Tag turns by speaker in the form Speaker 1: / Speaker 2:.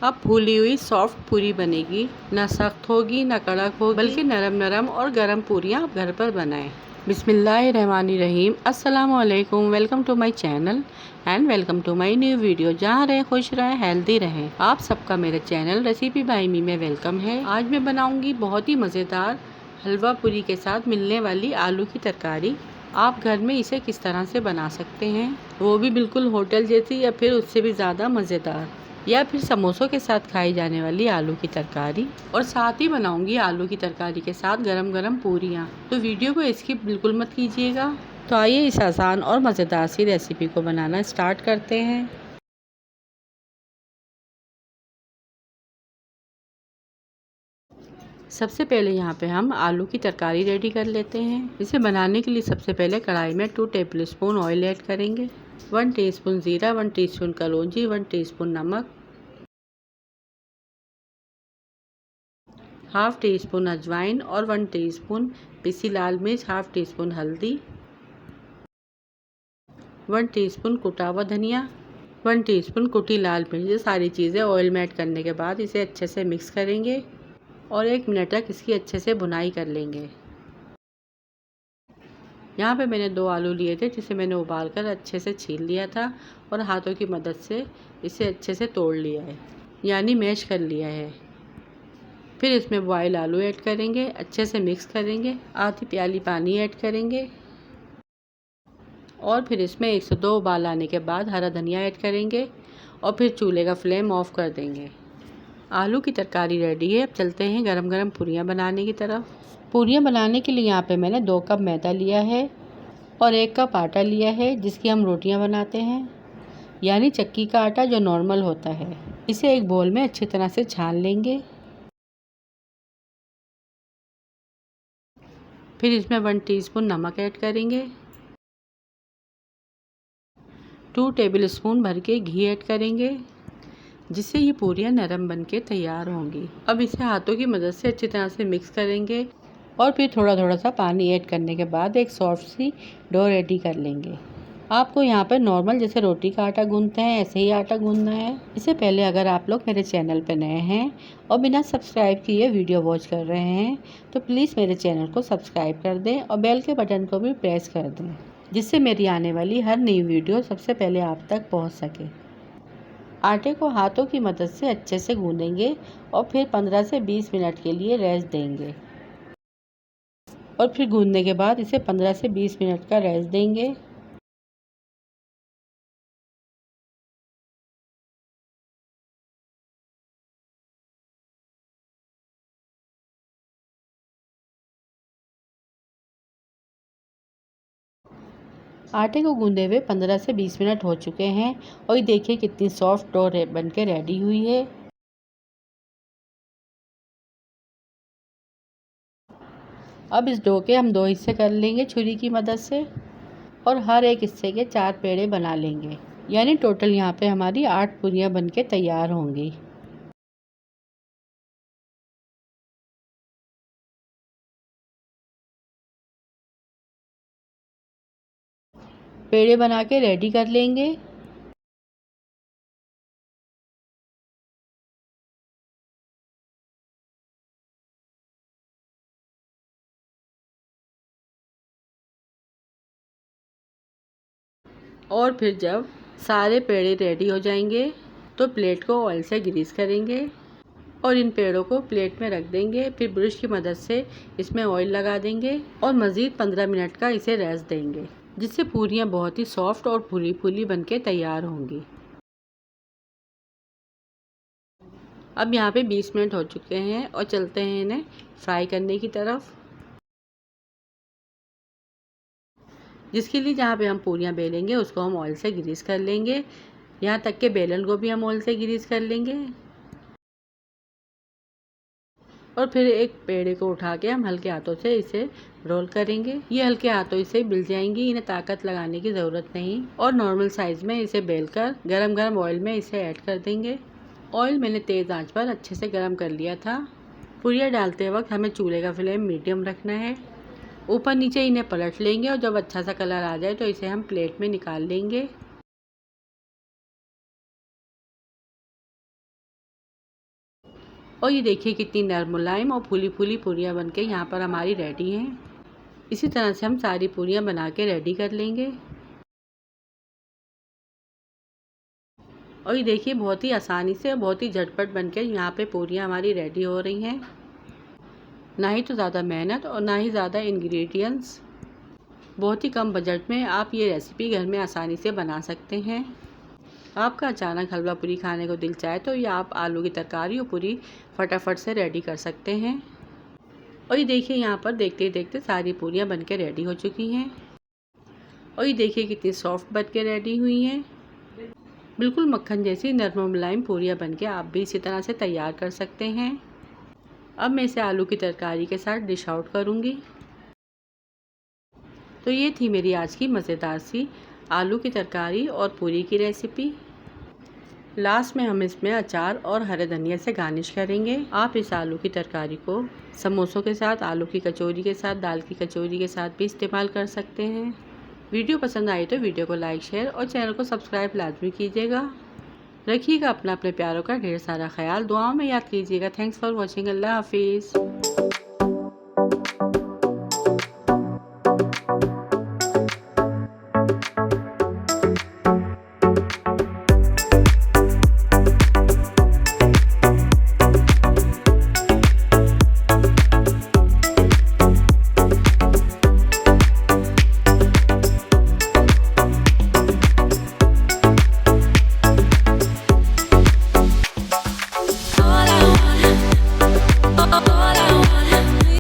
Speaker 1: अब फूली हुई सॉफ्ट पूरी बनेगी, ना सख्त होगी ना कड़क होगी, बल्कि नरम नरम और गरम पूरियाँ आप घर पर बनाएं। बिस्मिल्लाहिर्रहमानिर्रहीम। अस्सलामु अलैकुम। Welcome to my channel and welcome to my new video. जहाँ रहें खुश रहें हेल्दी रहें, आप सबका मेरे चैनल रेसिपी बाय मी में वेलकम है। आज मैं बनाऊंगी बहुत ही मज़ेदार हलवा पूरी के साथ मिलने वाली आलू की तरकारी। आप घर में इसे किस तरह से बना सकते हैं, वो भी बिल्कुल होटल जैसी या फिर उससे भी ज़्यादा मज़ेदार, या फिर समोसों के साथ खाई जाने वाली आलू की तरकारी। और साथ ही बनाऊंगी आलू की तरकारी के साथ गरम गरम पूरियाँ। तो वीडियो को स्किप बिल्कुल मत कीजिएगा। तो आइए इस आसान और मज़ेदार सी रेसिपी को बनाना स्टार्ट करते हैं। सबसे पहले यहाँ पे हम आलू की तरकारी रेडी कर लेते हैं। इसे बनाने के लिए सबसे पहले कढ़ाई में 2 टेबलस्पून ऑयल ऐड करेंगे। 1 टीस्पून ज़ीरा, 1 टीस्पून कलौंजी, 1 टीस्पून नमक, हाफ टी स्पून अजवाइन और 1 टीस्पून पिसी लाल मिर्च, हाफ टी स्पून हल्दी, 1 टीस्पून कुटा हुआ धनिया, 1 टीस्पून कुटी लाल मिर्च। ये सारी चीज़ें ऑयल में ऐड करने के बाद इसे अच्छे से मिक्स करेंगे और 1 मिनट तक इसकी अच्छे से भुनाई कर लेंगे। यहाँ पे मैंने 2 आलू लिए थे, जिसे मैंने उबाल कर अच्छे से छील लिया था और हाथों की मदद से इसे अच्छे से तोड़ लिया है, यानी मैश कर लिया है। फिर इसमें बॉयल आलू ऐड करेंगे, अच्छे से मिक्स करेंगे, आधी प्याली पानी ऐड करेंगे और फिर इसमें 1 से 2 उबाल आने के बाद हरा धनिया ऐड करेंगे और फिर चूल्हे का फ्लेम ऑफ कर देंगे। आलू की तरकारी रेडी है। अब चलते हैं गरम गरम पूरियाँ बनाने की तरफ। पूरियाँ बनाने के लिए यहाँ पे मैंने 2 कप मैदा लिया है और 1 कप आटा लिया है, जिसकी हम रोटियाँ बनाते हैं, यानी चक्की का आटा जो नॉर्मल होता है। इसे एक बोल में अच्छी तरह से छान लेंगे। फिर इसमें 1 टीस्पून नमक ऐड करेंगे, 2 टेबलस्पून भर के घी ऐड करेंगे, जिससे ये पूरियाँ नरम बन के तैयार होंगी। अब इसे हाथों की मदद से अच्छी तरह से मिक्स करेंगे और फिर थोड़ा थोड़ा सा पानी ऐड करने के बाद एक सॉफ्ट सी डो रेडी कर लेंगे। आपको यहाँ पर नॉर्मल जैसे रोटी का आटा गूंथते हैं ऐसे ही आटा गूंथना है। इससे पहले अगर आप लोग मेरे चैनल पर नए हैं और बिना सब्सक्राइब किए वीडियो वॉच कर रहे हैं तो प्लीज़ मेरे चैनल को सब्सक्राइब कर दें और बेल के बटन को भी प्रेस कर दें, जिससे मेरी आने वाली हर नई वीडियो सबसे पहले आप तक पहुँच सके। आटे को हाथों की मदद से अच्छे से गूंदेंगे और फिर 15 से 20 मिनट के लिए रेस्ट देंगे और फिर गूंदने के बाद इसे 15 से 20 मिनट का रेस्ट देंगे। आटे को गूंदे हुए 15 से 20 मिनट हो चुके हैं और ये देखिए कितनी सॉफ्ट डो बन के रेडी हुई है। अब इस डो के हम 2 हिस्से कर लेंगे छुरी की मदद से और हर एक हिस्से के 4 पेड़े बना लेंगे, यानी टोटल यहाँ पे हमारी 8 पूरियाँ बन के तैयार होंगी। पेड़े बना के रेडी कर लेंगे। और फिर जब सारे पेड़े रेडी हो जाएंगे तो प्लेट को ऑयल से ग्रीस करेंगे और इन पेड़ों को प्लेट में रख देंगे। फिर ब्रश की मदद से इसमें ऑयल लगा देंगे और मज़ीद 15 मिनट का इसे रेस्ट देंगे, जिससे पूरियाँ बहुत ही सॉफ्ट और फूली फूली बन के तैयार होंगी। अब यहाँ पे 20 मिनट हो चुके हैं और चलते हैं इन्हें फ्राई करने की तरफ, जिसके लिए जहाँ पे हम पूरियाँ बेलेंगे उसको हम ऑयल से ग्रीस कर लेंगे। यहाँ तक के बेलन को भी हम ऑयल से ग्रीस कर लेंगे और फिर एक पेड़े को उठा के हम हल्के हाथों से इसे रोल करेंगे। ये हल्के हाथों से मिल जाएंगी, इन्हें ताकत लगाने की ज़रूरत नहीं। और नॉर्मल साइज़ में इसे बेलकर गरम गरम ऑयल में इसे ऐड कर देंगे। ऑयल मैंने तेज़ आंच पर अच्छे से गरम कर लिया था। पूरियाँ डालते वक्त हमें चूल्हे का फ्लेम मीडियम रखना है। ऊपर नीचे इन्हें पलट लेंगे और जब अच्छा सा कलर आ जाए तो इसे हम प्लेट में निकाल लेंगे। और ये देखिए कितनी नरम मुलायम और फूली फूली पूरियाँ बनके यहाँ पर हमारी रेडी हैं। इसी तरह से हम सारी पूरियाँ बना के रेडी कर लेंगे। और ये देखिए बहुत ही आसानी से और बहुत ही झटपट बनके यहाँ पे पूरियाँ हमारी रेडी हो रही हैं। ना ही तो ज़्यादा मेहनत और ना ही ज़्यादा इंग्रेडिएंट्स, बहुत ही कम बजट में आप ये रेसिपी घर में आसानी से बना सकते हैं। आपका अचानक हलवा पूरी खाने को दिल चाहे तो ये आप आलू की तरकारी और पूरी फटाफट से रेडी कर सकते हैं। और ये देखिए यहाँ पर देखते ही देखते सारी पूरियाँ बनके रेडी हो चुकी हैं। और ये देखिए कितनी सॉफ्ट बन के रेडी हुई हैं। बिल्कुल मक्खन जैसी नरम मुलायम पूरियाँ बनके आप भी इसी तरह से तैयार कर सकते हैं। अब मैं इसे आलू की तरकारी के साथ डिश आउट करूँगी। तो ये थी मेरी आज की मज़ेदार सी आलू की तरकारी और पूरी की रेसिपी। लास्ट में हम इसमें अचार और हरे धनिया से गार्निश करेंगे। आप इस आलू की तरकारी को समोसों के साथ, आलू की कचौरी के साथ, दाल की कचौरी के साथ भी इस्तेमाल कर सकते हैं। वीडियो पसंद आई तो वीडियो को लाइक, शेयर और चैनल को सब्सक्राइब लाजमी कीजिएगा। रखिएगा अपने प्यारों का ढेर सारा ख्याल, दुआओं में याद कीजिएगा। Thanks for watching. अल्लाह हाफिज़।